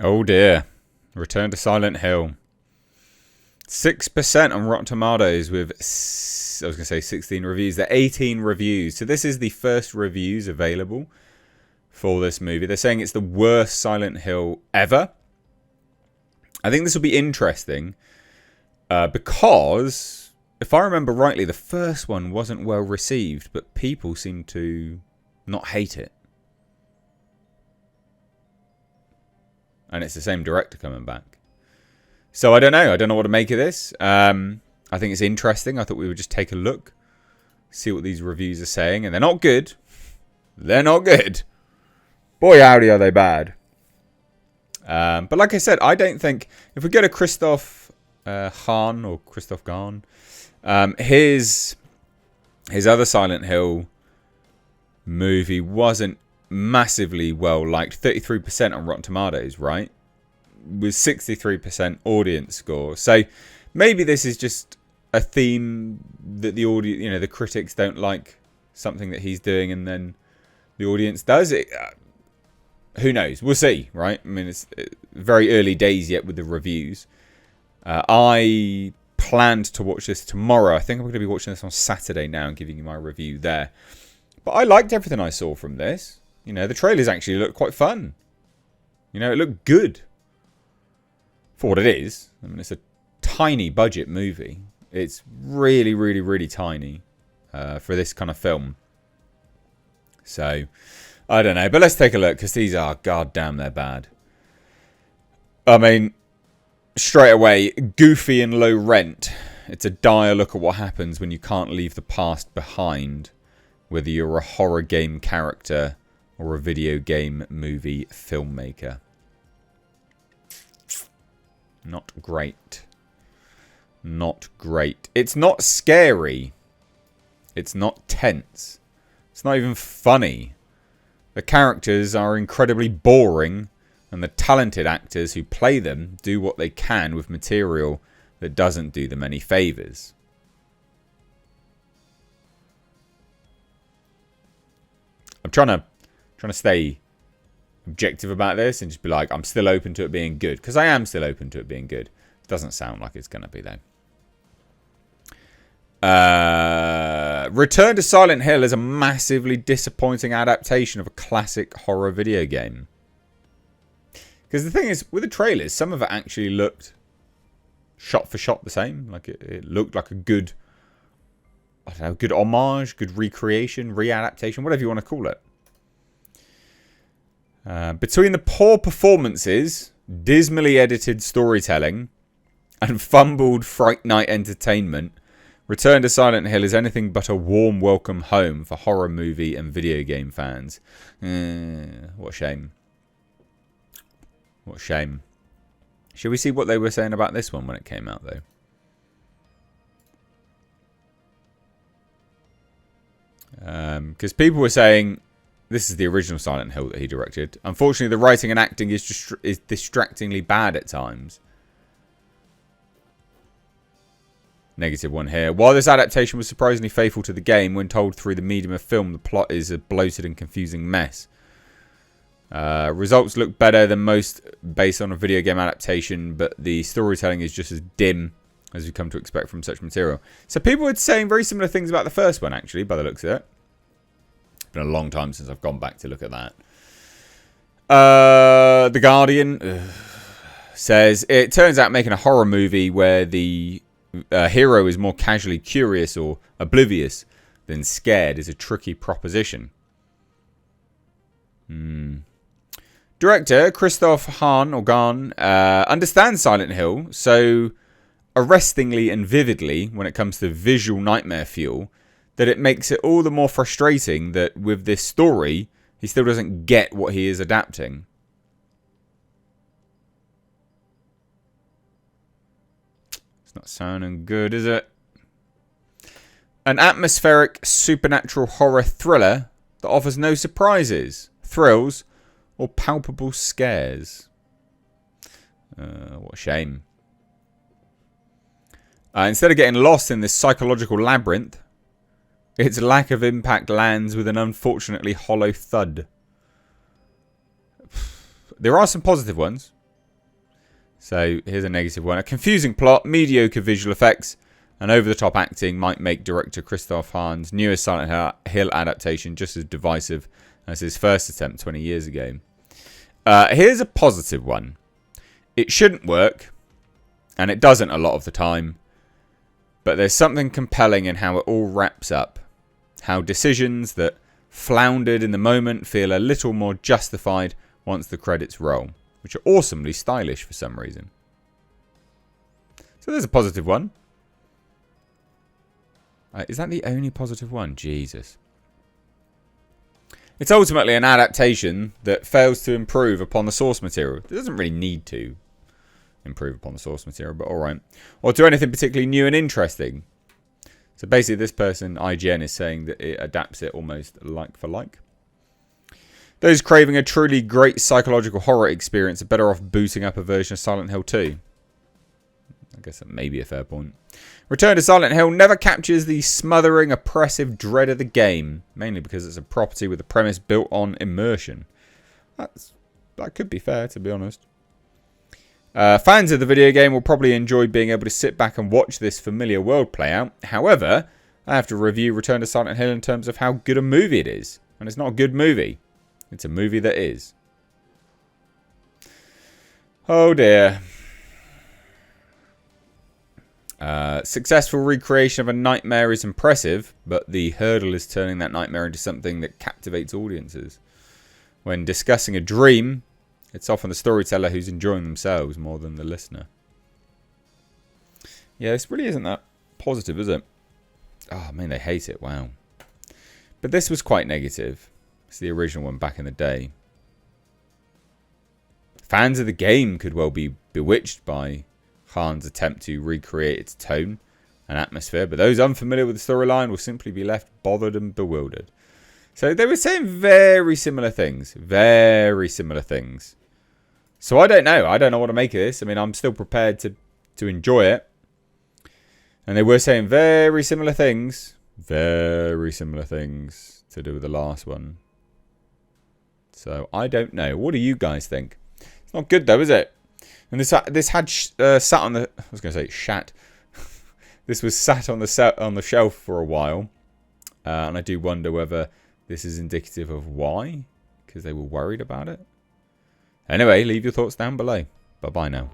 Oh dear. Return to Silent Hill. 6% on Rotten Tomatoes with, I was going to say 16 reviews. They're 18 reviews. So this is the first reviews available for this movie. They're saying it's the worst Silent Hill ever. I think this will be interesting because, if I remember rightly, the first one wasn't well received, but people seem to not hate it. And it's the same director coming back. So I don't know. I don't know what to make of this. I think it's interesting. I thought we would just take a look, see what these reviews are saying. And they're not good. They're not good. Boy, howdy, are they bad. But like I said, I don't think... If we go to Christoph Hahn, or Christoph Gahn, his other Silent Hill movie wasn't massively well liked. 33% on Rotten Tomatoes, right? With 63% audience score. So maybe this is just a theme that the audience, the critics don't like something that he's doing, and then the audience does it. Who knows? We'll see, right? I mean, it's very early days yet with the reviews. I planned to watch this tomorrow. I think I'm going to be watching this on Saturday now and giving you my review there. But I liked everything I saw from this. The trailers actually looked quite fun. It looked good for what it is. I mean, it's a tiny budget movie. It's really, really, really tiny for this kind of film. So, I don't know. But let's take a look, because these are, goddamn, they're bad. I mean, straight away, goofy and low rent. It's a dire look at what happens when you can't leave the past behind, whether you're a horror game character or a video game movie filmmaker. Not great. Not great. It's not scary. It's not tense. It's not even funny. The characters are incredibly boring, and the talented actors who play them do what they can with material that doesn't do them any favours. I'm trying to stay objective about this and just be like, I'm still open to it being good, because I am still open to it being good. It doesn't sound like it's going to be, though. Return to Silent Hill is a massively disappointing adaptation of a classic horror video game. Because the thing is, with the trailers, some of it actually looked shot for shot the same. Like it looked like a good, I don't know, good homage, good recreation, readaptation, whatever you want to call it. Between the poor performances, dismally edited storytelling, and fumbled Fright Night entertainment, Return to Silent Hill is anything but a warm welcome home for horror movie and video game fans. What a shame. What a shame. Shall we see what they were saying about this one when it came out, though? Because people were saying this is the original Silent Hill that he directed. Unfortunately, the writing and acting is distractingly bad at times. Negative one here. While this adaptation was surprisingly faithful to the game, when told through the medium of film, the plot is a bloated and confusing mess. Results look better than most based on a video game adaptation, but the storytelling is just as dim as we come to expect from such material. So people were saying very similar things about the first one, actually, by the looks of it. It's been a long time since I've gone back to look at that. The Guardian says, it turns out making a horror movie where the hero is more casually curious or oblivious than scared is a tricky proposition. Director Christoph Hahn or Gahn understands Silent Hill so arrestingly and vividly when it comes to visual nightmare fuel that it makes it all the more frustrating that with this story he still doesn't get what he is adapting. It's not sounding good, is it? An atmospheric supernatural horror thriller that offers no surprises, thrills, or palpable scares. What a shame. Instead of getting lost in this psychological labyrinth, its lack of impact lands with an unfortunately hollow thud. There are some positive ones. So here's a negative one. A confusing plot, mediocre visual effects, and over-the-top acting might make director Christoph Hahn's newest Silent Hill adaptation just as divisive as his first attempt 20 years ago. Here's a positive one. It shouldn't work, and it doesn't a lot of the time, but there's something compelling in how it all wraps up. How decisions that floundered in the moment feel a little more justified once the credits roll, which are awesomely stylish for some reason. So there's a positive one. Is that the only positive one? Jesus. It's ultimately an adaptation that fails to improve upon the source material. It doesn't really need to improve upon the source material, but alright. Or do anything particularly new and interesting. So basically this person, IGN, is saying that it adapts it almost like for like. Those craving a truly great psychological horror experience are better off booting up a version of Silent Hill 2. I guess that may be a fair point. Return to Silent Hill never captures the smothering, oppressive dread of the game, mainly because it's a property with a premise built on immersion. That could be fair, to be honest. Fans of the video game will probably enjoy being able to sit back and watch this familiar world play out. However, I have to review Return to Silent Hill in terms of how good a movie it is. And it's not a good movie. It's a movie that is. Oh dear. Successful recreation of a nightmare is impressive, but the hurdle is turning that nightmare into something that captivates audiences. When discussing a dream, it's often the storyteller who's enjoying themselves more than the listener. Yeah, this really isn't that positive, is it? Oh, man, they hate it. Wow. But this was quite negative. It's the original one back in the day. Fans of the game could well be bewitched by Hahn's attempt to recreate its tone and atmosphere, but those unfamiliar with the storyline will simply be left bothered and bewildered. So they were saying very similar things. Very similar things. So I don't know. I don't know what to make of this. I mean, I'm still prepared to enjoy it. And they were saying very similar things. Very similar things to do with the last one. So I don't know. What do you guys think? It's not good though, is it? And this had sat on the... I was going to say shat. This was sat on the shelf for a while. And I do wonder whether this is indicative of why. Because they were worried about it. Anyway, leave your thoughts down below. Bye-bye now.